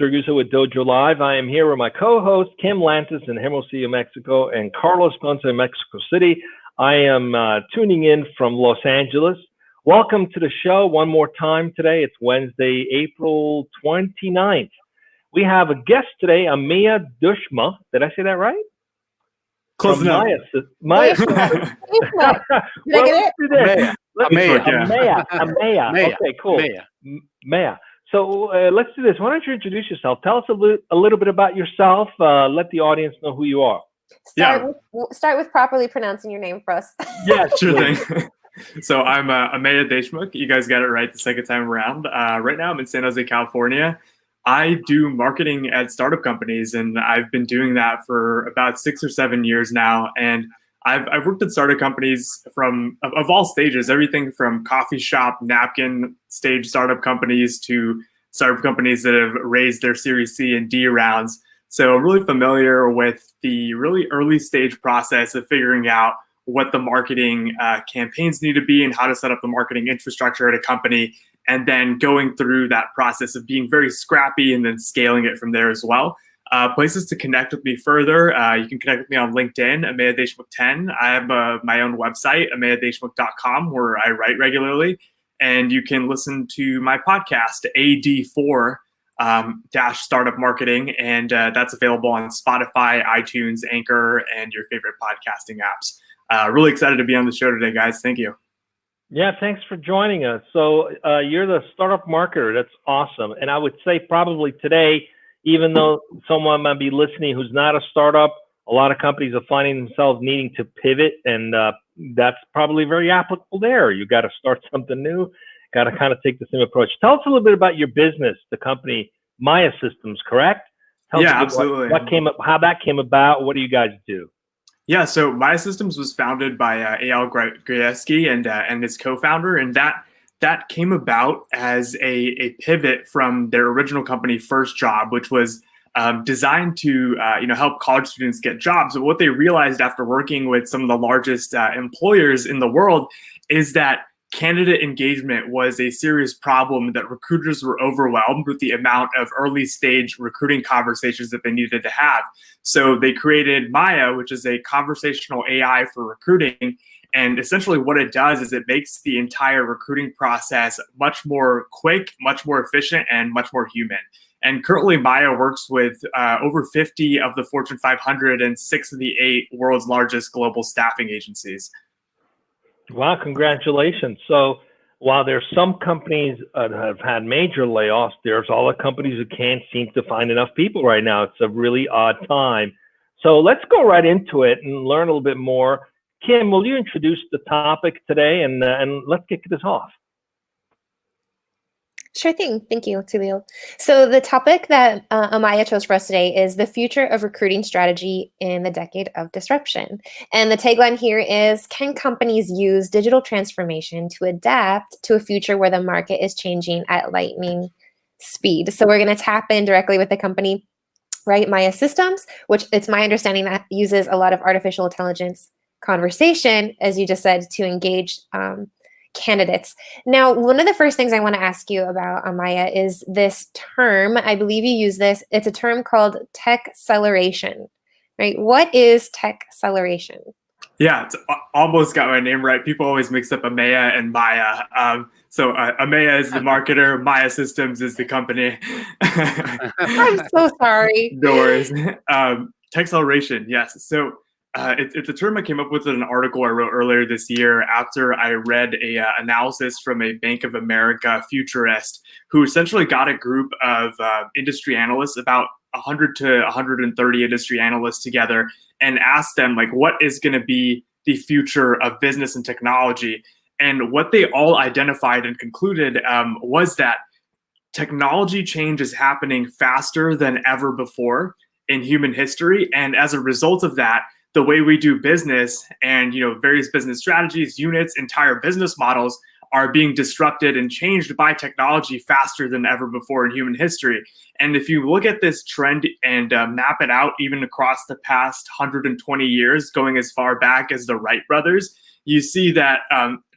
Ragusa with Dojo Live. I am here with my co-host Kim Lantis in Hermosillo, Mexico, and Carlos Ponce in Mexico City. I am tuning in from Los Angeles. Welcome to the show one more time today. It's Wednesday, April 29th. We have a guest today, Ameya Deshmukh. Did I say that right? Close enough. Maya. Did I Well, get let's do this. Ameya. Ameya. Okay, cool. Ameya. So let's do this. Why don't you introduce yourself? Tell us a little bit about yourself. Let the audience know who you are. Start with properly pronouncing your name for us. Yeah, Sure thing. So I'm Ameya Deshmukh. You guys got it right the second time around. Right now I'm in San Jose, California. I do marketing at startup companies, and I've been doing that for about 6 or 7 years now. And I've worked at startup companies of all stages, everything from coffee shop, napkin stage startup companies to startup companies that have raised their Series C and D rounds. So I'm really familiar with the really early stage process of figuring out what the marketing campaigns need to be and how to set up the marketing infrastructure at a company, and then going through that process of being very scrappy and then scaling it from there as well. Places to connect with me further, you can connect with me on LinkedIn, Ameya Deshmukh 10. I have my own website, ameyadeshmukh.com, where I write regularly. And you can listen to my podcast, AD4 Startup Marketing, and that's available on Spotify, iTunes, Anchor, and your favorite podcasting apps. Really excited to be on the show today, guys. Thank you. Yeah, thanks for joining us. So you're the startup marketer. That's awesome. And I would say probably today, even though someone might be listening who's not a startup, a lot of companies are finding themselves needing to pivot, and that's probably very applicable there. You got to start something new, got to kind of take the same approach. Tell us a little bit about your business, the company Ameya Systems, correct? Tell us Absolutely. What came up, how that came about. What do you guys do? Yeah, so Ameya Systems was founded by Eyal Grajewski and his co-founder, and that came about as a pivot from their original company, First Job, which was designed to help college students get jobs. But what they realized after working with some of the largest employers in the world is that candidate engagement was a serious problem, that recruiters were overwhelmed with the amount of early stage recruiting conversations that they needed to have. So they created Ameya, which is a conversational AI for recruiting. And essentially what it does is it makes the entire recruiting process much more quick, much more efficient, and much more human. And currently Ameya works with over 50 of the Fortune 500 and 6 of the 8 world's largest global staffing agencies. Wow, congratulations. So while there's some companies that have had major layoffs, there's all the companies who can't seem to find enough people right now. It's a really odd time. So let's go right into it and learn a little bit more. Kim, will you introduce the topic today, and let's kick this off? Sure thing. Thank you, Tulio. So the topic that Ameya chose for us today is the future of recruiting strategy in the decade of disruption. And the tagline here is, can companies use digital transformation to adapt to a future where the market is changing at lightning speed? So we're going to tap in directly with the company, right? Ameya Systems, which it's my understanding that uses a lot of artificial intelligence conversation, as you just said, to engage candidates. Now, one of the first things I want to ask you about, Ameya, is this term. I believe you use this. It's a term called tech acceleration, right? What is tech acceleration? Yeah, it's almost got my name right. People always mix up Ameya and Maya. So Ameya is the marketer. Ameya Systems is the company. I'm so sorry. No worries. Tech acceleration, yes. So it's a term I came up with in an article I wrote earlier this year after I read a analysis from a Bank of America futurist who essentially got a group of industry analysts, about 100 to 130 industry analysts together, and asked them, like, what is going to be the future of business and technology? And what they all identified and concluded was that technology change is happening faster than ever before in human history. And as a result of that, the way we do business and various business strategies, units, entire business models are being disrupted and changed by technology faster than ever before in human history. And if you look at this trend and map it out even across the past 120 years, going as far back as the Wright brothers, you see that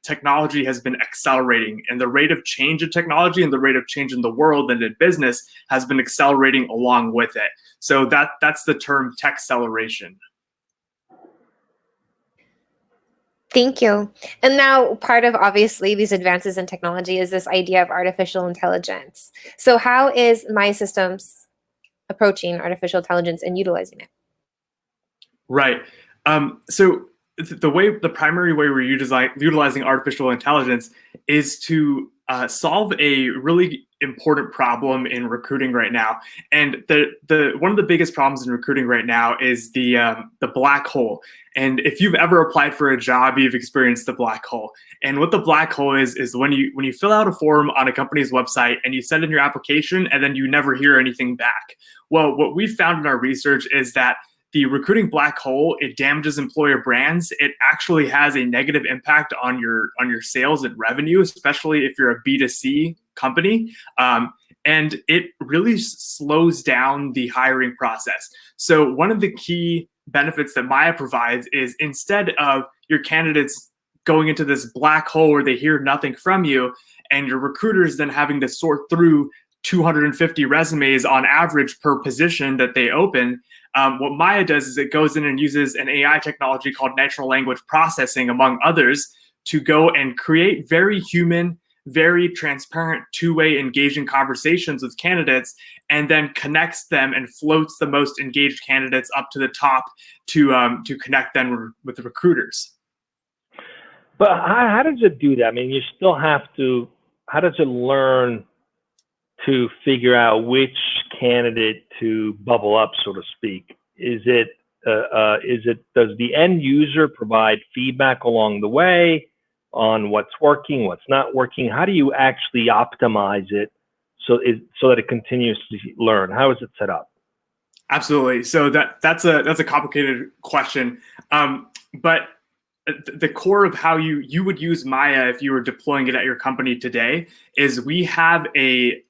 technology has been accelerating, and the rate of change in technology and the rate of change in the world and in business has been accelerating along with it. So that's the term tech acceleration. Thank you. And now part of obviously these advances in technology is this idea of artificial intelligence. So how is Maya Systems approaching artificial intelligence and utilizing it? Right. So the primary way we're utilizing artificial intelligence is to solve a really important problem in recruiting right now. And the one of the biggest problems in recruiting right now is the black hole. And if you've ever applied for a job, you've experienced the black hole. And what the black hole is when you fill out a form on a company's website and you send in your application and then you never hear anything back. Well, what we found in our research is that the recruiting black hole, it damages employer brands. It actually has a negative impact on your sales and revenue, especially if you're a B2C company. And it really slows down the hiring process. So one of the key benefits that Maya provides is instead of your candidates going into this black hole where they hear nothing from you and your recruiters then having to sort through 250 resumes on average per position that they open, what Maya does is it goes in and uses an AI technology called natural language processing, among others, to go and create very human, very transparent, two-way engaging conversations with candidates, and then connects them and floats the most engaged candidates up to the top to connect them with the recruiters. But how does it do that? I mean, you still have to. How does it learn to figure out which candidate to bubble up, so to speak? Does the end user provide feedback along the way on what's working, what's not working? How do you actually optimize it so that it continues to learn? How is it set up? Absolutely. So that's a complicated question, but the core of how you would use Maya if you were deploying it at your company today is we have a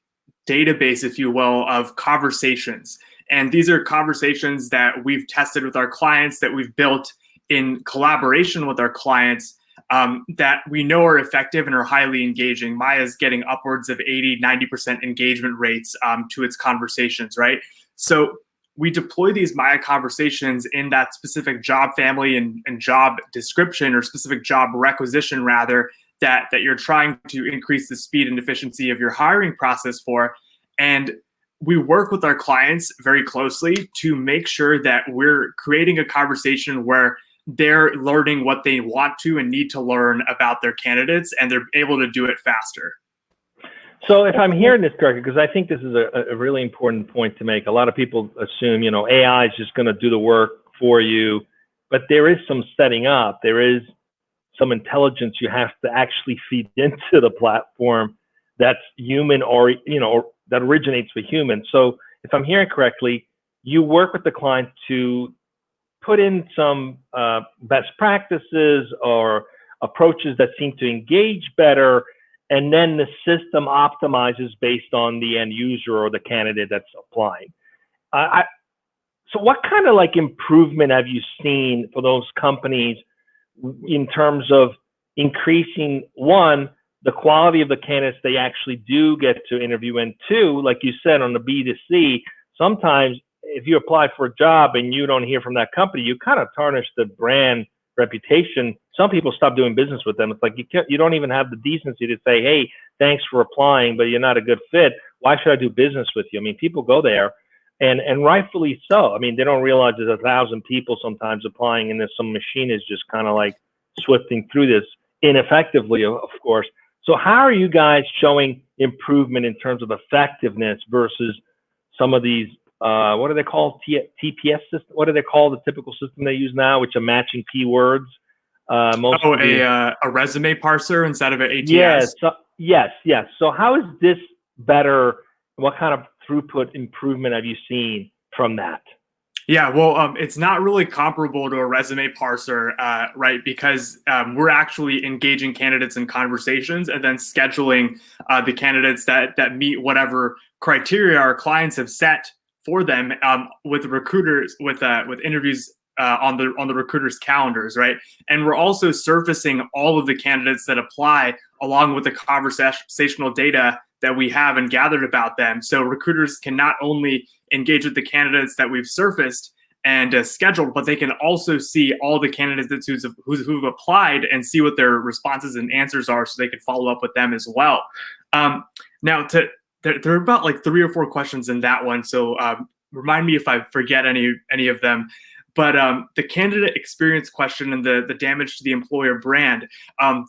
database, if you will, of conversations. And these are conversations that we've tested with our clients, that we've built in collaboration with our clients, that we know are effective and are highly engaging. Maya is getting upwards of 80, 90% engagement rates to its conversations, right? So we deploy these Maya conversations in that specific job family and job description, or specific job requisition rather, that you're trying to increase the speed and efficiency of your hiring process for. And we work with our clients very closely to make sure that we're creating a conversation where they're learning what they want to and need to learn about their candidates, and they're able to do it faster. So if I'm hearing this correctly, because I think this is a really important point to make. A lot of people assume, AI is just going to do the work for you, but there is some setting up. There is some intelligence you have to actually feed into the platform that's human, or that originates with humans. So if I'm hearing correctly, you work with the client to put in some best practices or approaches that seem to engage better, and then the system optimizes based on the end user or the candidate that's applying. So what kind of improvement have you seen for those companies in terms of increasing, one, the quality of the candidates they actually do get to interview, and two, like you said, on the B2C, sometimes if you apply for a job and you don't hear from that company, you kind of tarnish the brand reputation. Some people stop doing business with them. It's like you don't even have the decency to say, hey, thanks for applying, but you're not a good fit. Why should I do business with you? I mean, people go there, and rightfully so. I mean, they don't realize there's 1,000 people sometimes applying, and some machine is just kind of swifting through this ineffectively, of course. So how are you guys showing improvement in terms of effectiveness versus some of these, what are they called? TPS system? What do they call the typical system they use now, which are matching keywords? A resume parser instead of an ATS? Yes. So how is this better? What kind of throughput improvement have you seen from that? Yeah, well, it's not really comparable to a resume parser, right? Because we're actually engaging candidates in conversations and then scheduling the candidates that meet whatever criteria our clients have set for them with recruiters, with interviews on the recruiters' calendars, right? And we're also surfacing all of the candidates that apply along with the conversational data that we have and gathered about them. So recruiters can not only engage with the candidates that we've surfaced and scheduled, but they can also see all the candidates who've applied and see what their responses and answers are, so they can follow up with them as well. Now, there are about like 3 or 4 questions in that one, so remind me if I forget any of them. But the candidate experience question and the damage to the employer brand,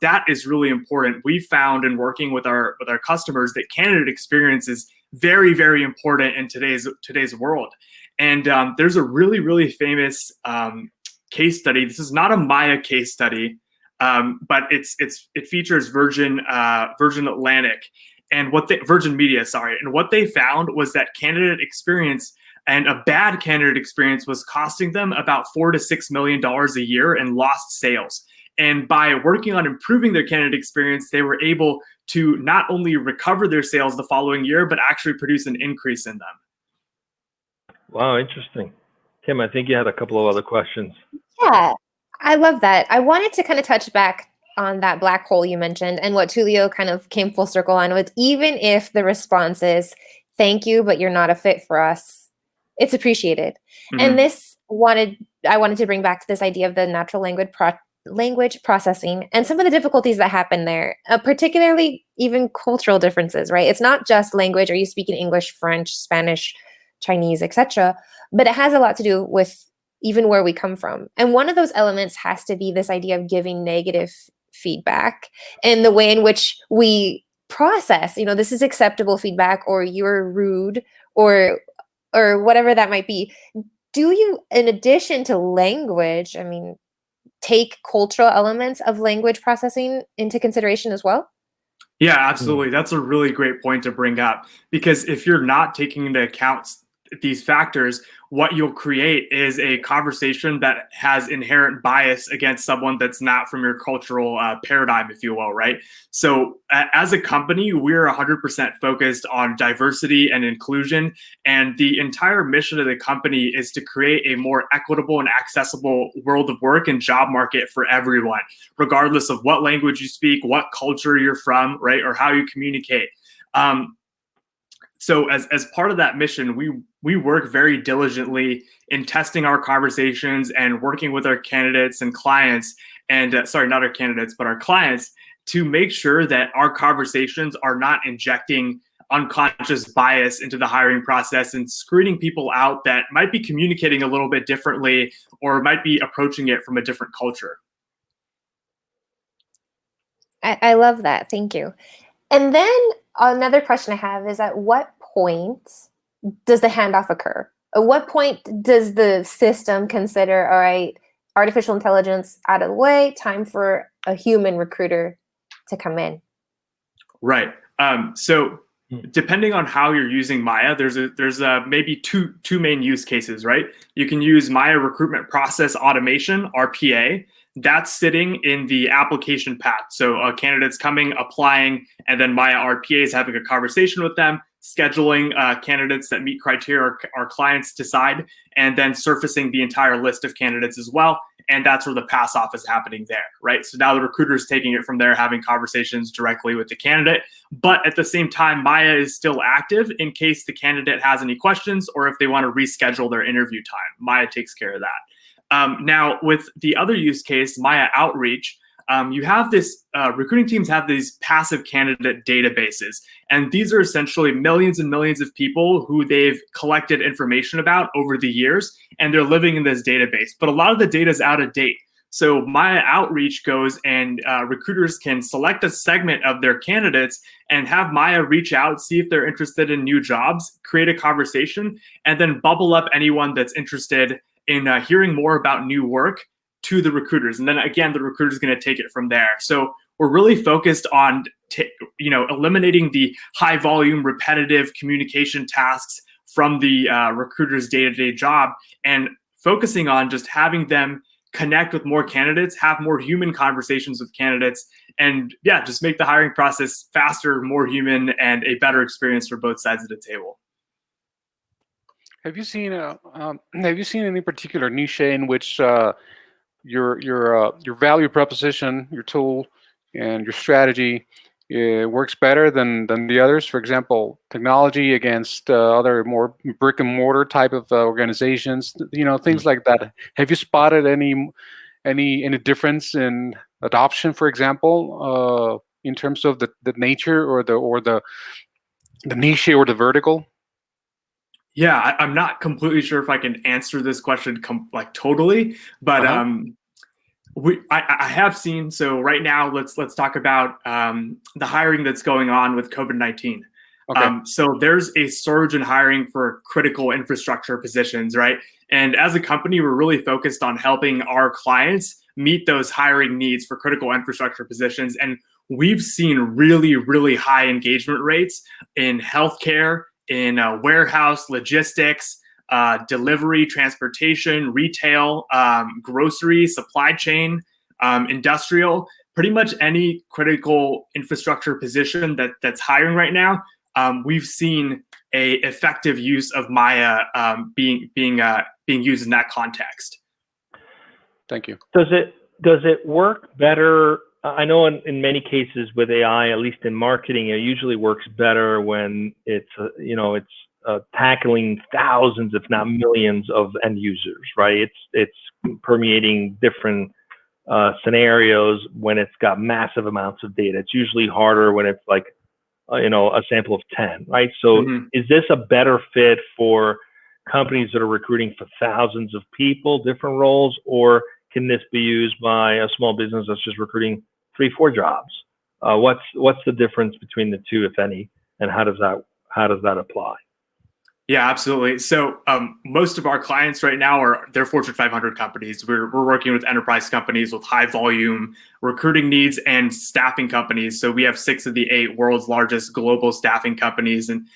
that is really important. We found in working with our customers that candidate experience is very, very important in today's world. And there's a really, really famous case study. This is not a Maya case study, but it features Virgin Atlantic and Virgin Media, sorry. And what they found was that candidate experience and a bad candidate experience was costing them about $4 to $6 million a year in lost sales. And by working on improving their candidate experience, they were able to not only recover their sales the following year, but actually produce an increase in them. Wow, interesting. Kim, I think you had a couple of other questions. Yeah, I love that. I wanted to kind of touch back on that black hole you mentioned, and what Tulio kind of came full circle on was, even if the response is, thank you, but you're not a fit for us, it's appreciated. Mm-hmm. And I wanted to bring back to this idea of the natural language processing and some of the difficulties that happen there, particularly even cultural differences, right? It's not just language. Are you speaking English, French, Spanish, Chinese, etc.? But it has a lot to do with even where we come from. And one of those elements has to be this idea of giving negative feedback and the way in which we process, this is acceptable feedback, or you're rude, or whatever that might be. Do you, in addition to language, take cultural elements of language processing into consideration as well? Yeah, absolutely. That's a really great point to bring up, because if you're not taking into account these factors, what you'll create is a conversation that has inherent bias against someone that's not from your cultural paradigm, if you will, right? So as a company, we're 100% focused on diversity and inclusion. And the entire mission of the company is to create a more equitable and accessible world of work and job market for everyone, regardless of what language you speak, what culture you're from, right? Or how you communicate. So as part of that mission, we work very diligently in testing our conversations and working with our candidates and clients, and sorry, not our candidates, but our clients, to make sure that our conversations are not injecting unconscious bias into the hiring process and screening people out that might be communicating a little bit differently or might be approaching it from a different culture. I love that. Thank you. And then another question I have is, at what point does the handoff occur? At what point does the system consider, all right, artificial intelligence out of the way, time for a human recruiter to come in? Right. So depending on how you're using Maya, there's maybe two main use cases, right? You can use Maya Recruitment Process Automation, RPA. That's sitting in the application path. So a candidate's coming, applying, and then Maya RPA is having a conversation with them, scheduling candidates that meet criteria our clients decide, and then surfacing the entire list of candidates as well. And that's where the pass off is happening there, right? So now the recruiter is taking it from there, having conversations directly with the candidate. But at the same time, Maya is still active in case the candidate has any questions or if they want to reschedule their interview time. Maya takes care of that. Now, with the other use case, Maya Outreach, you have this, recruiting teams have these passive candidate databases. And these are essentially millions and millions of people who they've collected information about over the years, and they're living in this database. But a lot of the data is out of date. So Maya Outreach goes and recruiters can select a segment of their candidates and have Maya reach out, see if they're interested in new jobs, create a conversation, and then bubble up anyone that's interested in hearing more about new work to the recruiters. And then again, the recruiter is going to take it from there. So we're really focused on eliminating the high volume, repetitive communication tasks from the recruiter's day-to-day job and focusing on just having them connect with more candidates, have more human conversations with candidates, and just make the hiring process faster, more human, and a better experience for both sides of the table. have you seen any particular niche in which your value proposition, your tool, and your strategy works better than the others? For example, technology against other more brick and mortar type of organizations, things like that. Have you spotted any difference in adoption, for example, in terms of the nature or the niche or the vertical? Yeah, I'm not completely sure if I can answer this question like totally, but Uh-huh. I have seen. So right now, let's talk about the hiring that's going on with COVID-19. Okay. So there's a surge in hiring for critical infrastructure positions, right? And as a company, we're really focused on helping our clients meet those hiring needs for critical infrastructure positions. And we've seen really, really high engagement rates in healthcare, in warehouse, logistics, delivery, transportation, retail, grocery, supply chain, industrial, pretty much any critical infrastructure position that's hiring right now. We've seen a effective use of Maya being used in that context. Thank you. Does it work better? I know in many cases with AI, at least in marketing, it usually works better when it's tackling thousands, if not millions, of end users, right? It's permeating different scenarios when it's got massive amounts of data. It's usually harder when it's like a sample of 10, right? So is this a better fit for companies that are recruiting for thousands of people, different roles, or can this be used by a small business that's just recruiting 3-4 jobs? What's the difference between the two, if any, and how does that apply? Yeah, absolutely. So most of our clients right now they're Fortune 500 companies. We're working with enterprise companies with high volume recruiting needs and staffing companies. So we have 6 of the 8 world's largest global staffing companies. And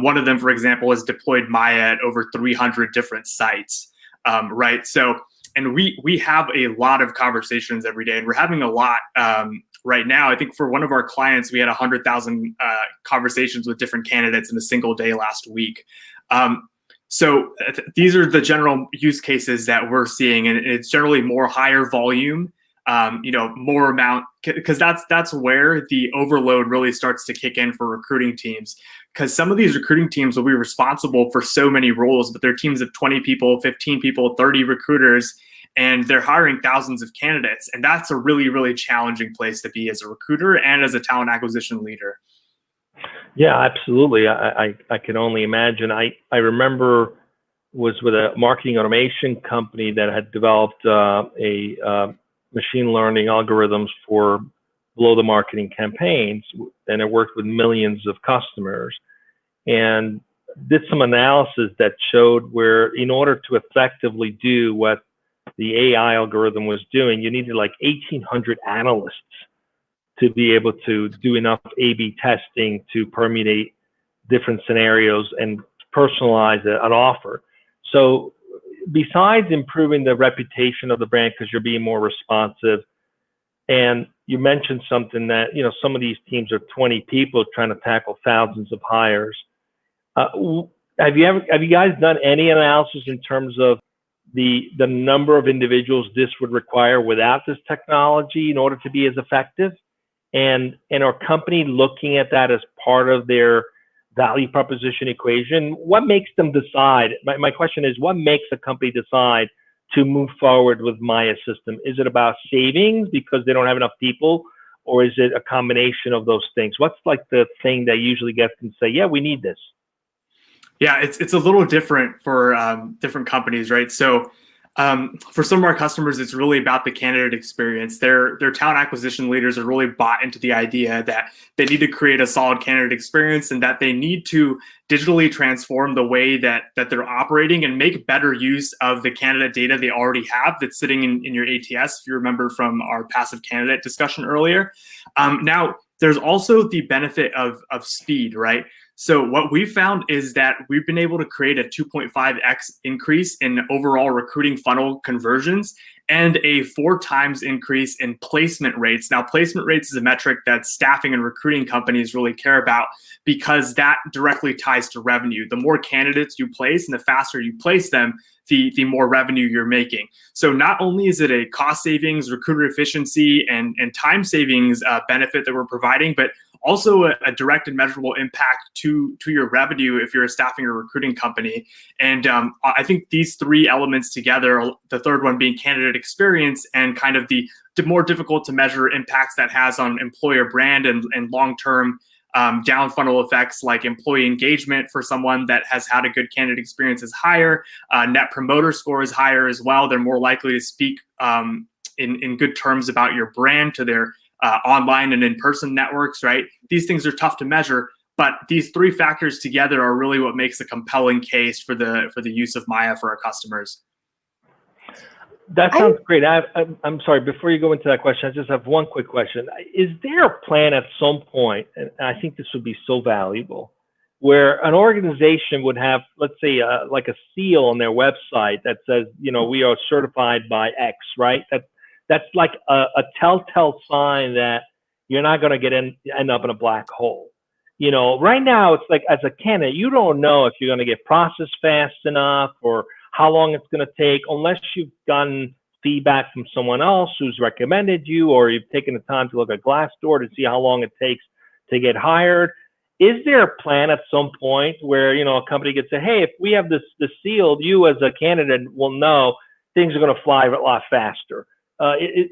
one of them, for example, has deployed Maya at over 300 different sites, right? So, and we have a lot of conversations every day, and we're having a lot right now. I think for one of our clients, we had 100,000 conversations with different candidates in a single day last week. So these are the general use cases that we're seeing, and it's generally more higher volume, more amount, because that's where the overload really starts to kick in for recruiting teams. Because some of these recruiting teams will be responsible for so many roles, but they're teams of 20 people, 15 people, 30 recruiters, and they're hiring thousands of candidates. And that's a really, really challenging place to be as a recruiter and as a talent acquisition leader. Yeah, absolutely. I can only imagine. I remember was with a marketing automation company that had developed a machine learning algorithms for below the marketing campaigns, and it worked with millions of customers, and did some analysis that showed where in order to effectively do what the AI algorithm was doing, you needed like 1,800 analysts to be able to do enough A/B testing to permutate different scenarios and personalize an offer. So besides improving the reputation of the brand because you're being more responsive, and you mentioned something that, some of these teams are 20 people trying to tackle thousands of hires. Have you guys done any analysis in terms of the number of individuals this would require without this technology in order to be as effective? And are company looking at that as part of their value proposition equation? What makes them decide? My question is, what makes a company decide to move forward with Maya system? Is it about savings because they don't have enough people, or is it a combination of those things? What's like the thing that usually gets them to say, yeah, we need this? Yeah, it's a little different for different companies, right? So for some of our customers, it's really about the candidate experience. Their talent acquisition leaders are really bought into the idea that they need to create a solid candidate experience and that they need to digitally transform the way that they're operating and make better use of the candidate data they already have that's sitting in your ATS, if you remember from our passive candidate discussion earlier. Now, there's also the benefit of speed, right? So what we found is that we've been able to create a 2.5x increase in overall recruiting funnel conversions. and a 4 times increase in placement rates. Now, placement rates is a metric that staffing and recruiting companies really care about because that directly ties to revenue. The more candidates you place and the faster you place them, the more revenue you're making. So not only is it a cost savings, recruiter efficiency, and time savings benefit that we're providing, but also a direct and measurable impact to your revenue if you're a staffing or recruiting company. And I think these 3 elements together, the third one being candidate experience and kind of the more difficult to measure impacts that has on employer brand and long-term down funnel effects like employee engagement for someone that has had a good candidate experience is higher. Net promoter score is higher as well. They're more likely to speak in good terms about your brand to their online and in-person networks, right? These things are tough to measure, but these 3 factors together are really what makes a compelling case for the use of Maya for our customers. That sounds great. I'm sorry, before you go into that question, I just have one quick question. Is there a plan at some point, and I think this would be so valuable, where an organization would have, let's say, like a seal on their website that says, we are certified by X, right? That's like a telltale sign that you're not going to end up in a black hole. Right now, it's like as a candidate, you don't know if you're going to get processed fast enough or how long it's going to take unless you've gotten feedback from someone else who's recommended you, or you've taken the time to look at Glassdoor to see how long it takes to get hired. Is there a plan at some point where, a company could say, hey, if we have this sealed, you as a candidate will know things are going to fly a lot faster? Is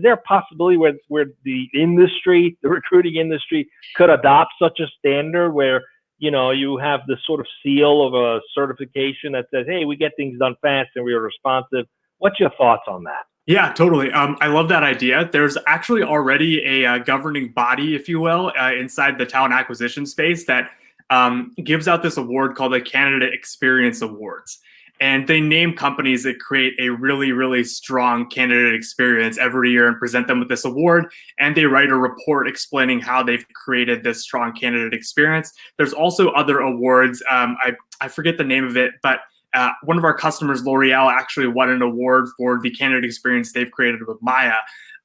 there a possibility where the industry, the recruiting industry, could adopt such a standard where you have this sort of seal of a certification that says, hey, we get things done fast and we are responsive? What's your thoughts on that? Yeah, totally. I love that idea. There's actually already a governing body, if you will, inside the talent acquisition space that gives out this award called the Candidate Experience Awards. And they name companies that create a really, really strong candidate experience every year and present them with this award. And they write a report explaining how they've created this strong candidate experience. There's also other awards. I forget the name of it, but one of our customers, L'Oreal, actually won an award for the candidate experience they've created with Maya.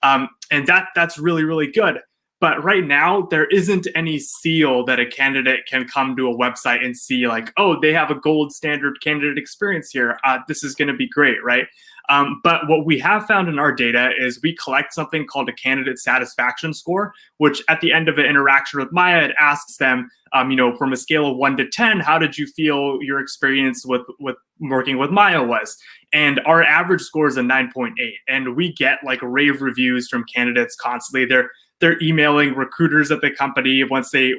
And that's really, really good. But right now, there isn't any seal that a candidate can come to a website and see like, oh, they have a gold standard candidate experience here. This is going to be great, right? But what we have found in our data is we collect something called a candidate satisfaction score, which at the end of an interaction with Maya, it asks them, from a scale of 1 to 10, how did you feel your experience with working with Maya was? And our average score is a 9.8. And we get like rave reviews from candidates constantly. They're emailing recruiters at the company once they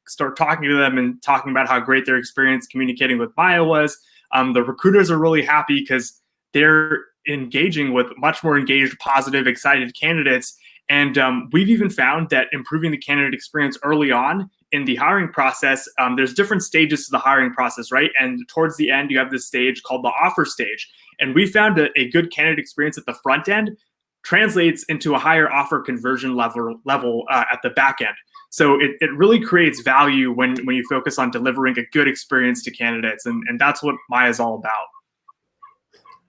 start talking to them and talking about how great their experience communicating with Maya was. The recruiters are really happy because they're engaging with much more engaged, positive, excited candidates. And we've even found that improving the candidate experience early on in the hiring process, there's different stages to the hiring process, right? And towards the end, you have this stage called the offer stage. And we found a good candidate experience at the front end translates into a higher offer conversion level at the back end. So it really creates value when you focus on delivering a good experience to candidates. And that's what Maya is all about.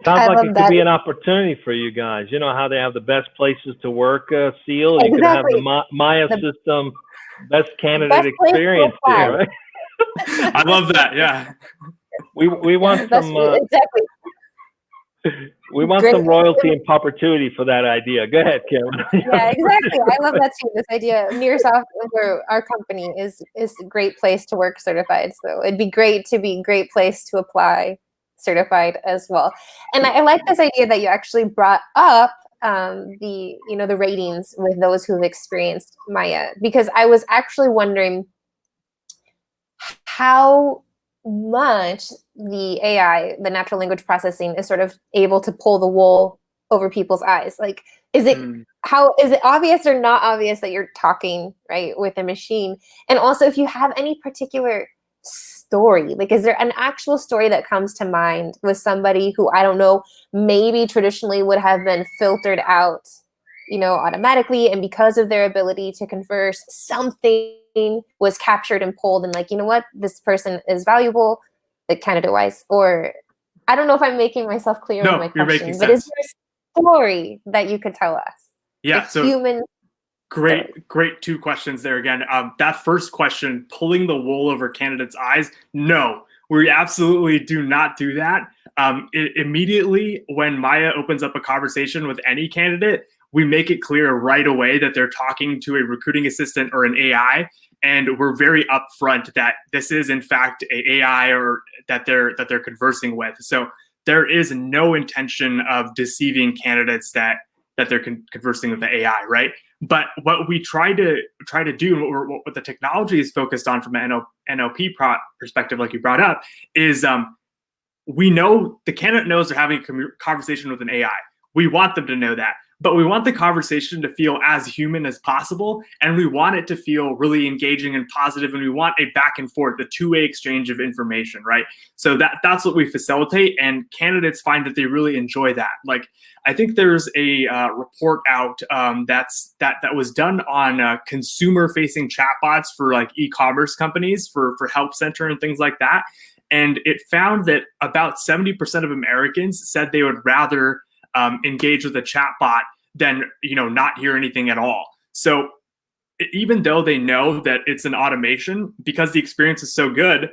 Sounds like it could be an opportunity for you guys. You know how they have the best places to work seal? You could have the Maya system, best candidate experience there, right? I love that, yeah. We want some... We want some royalty and perpetuity for that idea. Go ahead, Karen. Yeah, exactly. I love that too. This idea, Nearsoft, our company, is a great place to work certified. So it'd be great to be a great place to apply certified as well. And I like this idea that you actually brought up the ratings with those who've experienced Maya, because I was actually wondering how much the AI, the natural language processing, is sort of able to pull the wool over people's eyes. Like, is it obvious or not obvious that you're talking right with a machine? And also, if you have any particular story, like, is there an actual story that comes to mind with somebody who, I don't know, maybe traditionally would have been filtered out, automatically, and because of their ability to converse, something was captured and pulled, and like, you know what, this person is valuable, like candidate wise, or I don't know if I'm making myself clear No, with my you're making question, but is sense. there a story that you could tell us? Yeah, A so human story. great two questions there again. That first question, pulling the wool over candidates' eyes, no, we absolutely do not do that. Immediately when Maya opens up a conversation with any candidate, we make it clear right away that they're talking to a recruiting assistant or an AI, and we're very upfront that this is in fact a AI or that they're conversing with. So there is no intention of deceiving candidates that they're conversing with the AI, right? But what we try to do, what the technology is focused on from an NLP perspective, like you brought up, is we know the candidate knows they're having a conversation with an AI. We want them to know that, but we want the conversation to feel as human as possible, and we want it to feel really engaging and positive, and we want a back and forth, a two-way exchange of information, right? So that's what we facilitate, and candidates find that they really enjoy that. Like, I think there's a report out that was done on consumer-facing chatbots for like e-commerce companies for Help Center and things like that, and it found that about 70% of Americans said they would rather engage with a chatbot than not hear anything at all. So even though they know that it's an automation, because the experience is so good,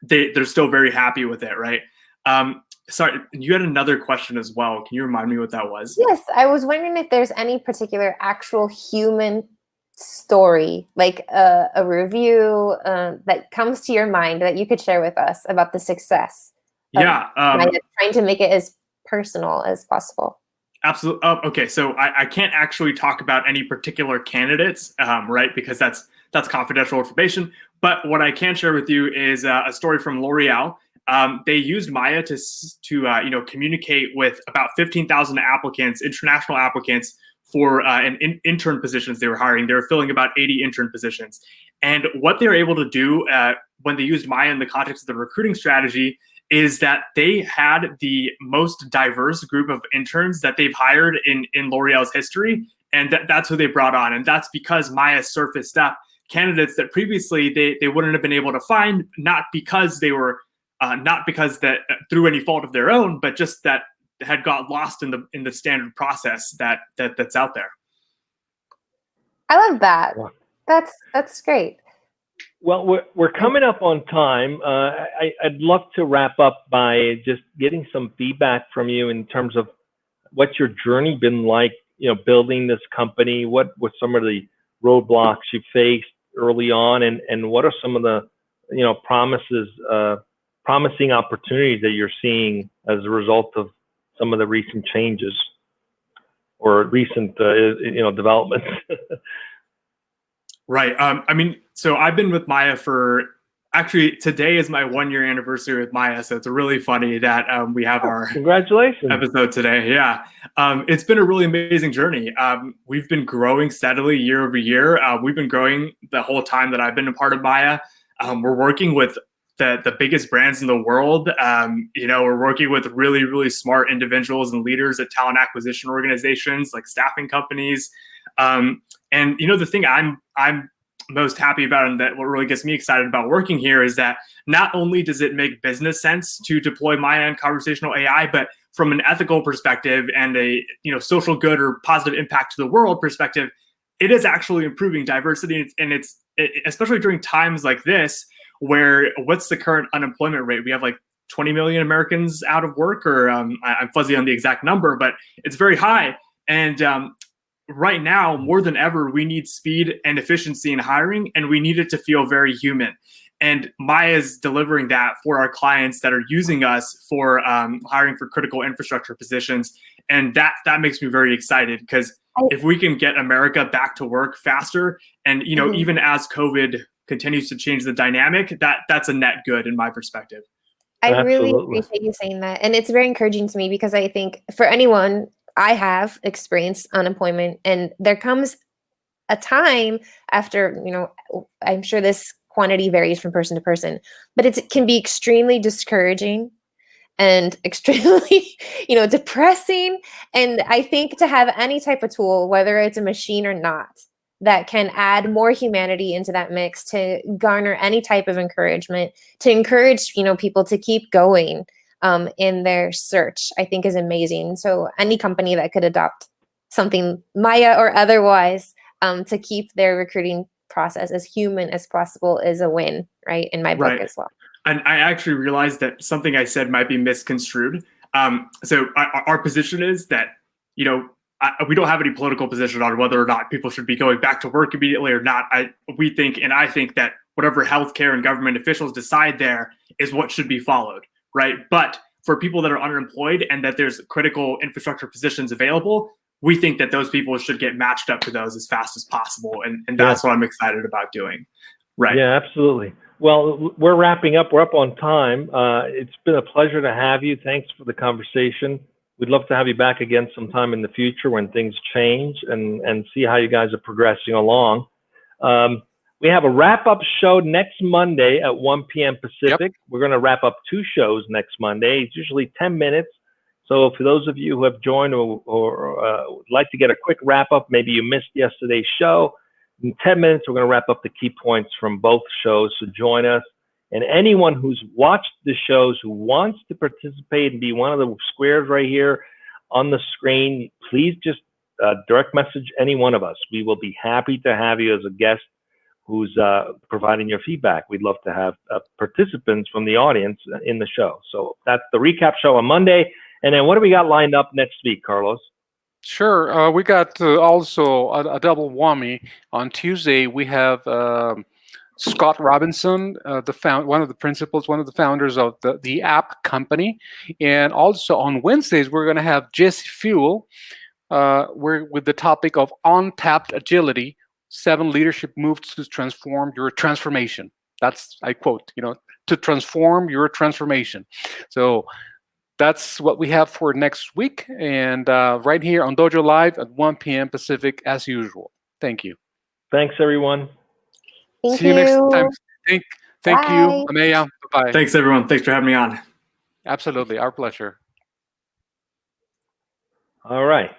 they're still very happy with it, right? Sorry, you had another question as well. Can you remind me what that was? Yes, I was wondering if there's any particular actual human story, like a review that comes to your mind that you could share with us about the success. Yeah. Trying to make it as personal as possible. Absolutely. Oh, okay, so I can't actually talk about any particular candidates, right? Because that's confidential information. But what I can share with you is a story from L'Oreal. They used Maya to communicate with about 15,000 applicants, international applicants, for intern positions they were hiring. They were filling about 80 intern positions. And what they were able to do when they used Maya in the context of the recruiting strategy is that they had the most diverse group of interns that they've hired in L'Oreal's history. And that's who they brought on. And that's because Maya surfaced up candidates that previously they wouldn't have been able to find, not because they were not because that through any fault of their own, but just that had got lost in the standard process that's out there. I love that. That's great. Well, we're coming up on time. I'd love to wrap up by just getting some feedback from you in terms of what's your journey been like, building this company. What were some of the roadblocks you faced early on, and what are some of the promising opportunities that you're seeing as a result of some of the recent changes or recent developments? Right. So I've been with Maya actually today is my 1-year anniversary with Maya. So it's really funny that we have our congratulations episode today. Yeah. It's been a really amazing journey. We've been growing steadily year over year. We've been growing the whole time that I've been a part of Maya. We're working with the biggest brands in the world. We're working with really, really smart individuals and leaders at talent acquisition organizations like staffing companies. And the thing I'm most happy about, and that what really gets me excited about working here, is that not only does it make business sense to deploy Maya and conversational AI, but from an ethical perspective and a social good or positive impact to the world perspective, it is actually improving diversity, and it's especially during times like this, where what's the current unemployment rate? We have like 20 million Americans out of work, or I'm fuzzy on the exact number, but it's very high. And right now, more than ever, we need speed and efficiency in hiring, and we need it to feel very human. And Maya is delivering that for our clients that are using us for hiring for critical infrastructure positions. And that makes me very excited, because if we can get America back to work faster, and even as COVID continues to change the dynamic, that's a net good in my perspective. I really appreciate you saying that. And it's very encouraging to me, because I think for anyone, I have experienced unemployment, and there comes a time after, I'm sure this quantity varies from person to person, but it can be extremely discouraging and extremely, depressing. And I think to have any type of tool, whether it's a machine or not, that can add more humanity into that mix, to garner any type of encouragement, to encourage, people to keep going, in their search, I think is amazing. So any company that could adopt something, Maya or otherwise, to keep their recruiting process as human as possible is a win, right? In my book Right. as well. And I actually realized that something I said might be misconstrued. So our position is that, you know, we don't have any political position on whether or not people should be going back to work immediately or not. We think, and I think that whatever healthcare and government officials decide there is what should be followed, right? But for people that are unemployed and that there's critical infrastructure positions available, we think that those people should get matched up to those as fast as possible. And that's what I'm excited about doing. Right. Yeah, absolutely. Well, we're wrapping up. We're up on time. It's been a pleasure to have you. Thanks for the conversation. We'd love to have you back again sometime in the future when things change and see how you guys are progressing along. We have a wrap-up show next Monday at 1 p.m. Pacific. Yep. We're going to wrap up 2 shows next Monday. It's usually 10 minutes. So for those of you who have joined or would like to get a quick wrap-up, maybe you missed yesterday's show, in 10 minutes, we're going to wrap up the key points from both shows. So join us. And anyone who's watched the shows who wants to participate and be one of the squares right here on the screen, please just direct message any one of us. We will be happy to have you as a guest who's providing your feedback. We'd love to have participants from the audience in the show. So that's the recap show on Monday. And then what do we got lined up next week, Carlos? Sure. We got also a double whammy. On Tuesday, we have Scott Robinson, one of the principals, one of the founders of the app company. And also on Wednesdays, we're going to have Jesse Fuel with the topic of untapped agility, 7 leadership moves to transform your transformation. That's, I quote, to transform your transformation. So that's what we have for next week. And right here on Dojo Live at 1 p.m. Pacific as usual. Thank you. Thanks, everyone. See you next time. Thank you, Bye. Ameya. Bye-bye. Thanks, everyone. Thanks for having me on. Absolutely. Our pleasure. All right.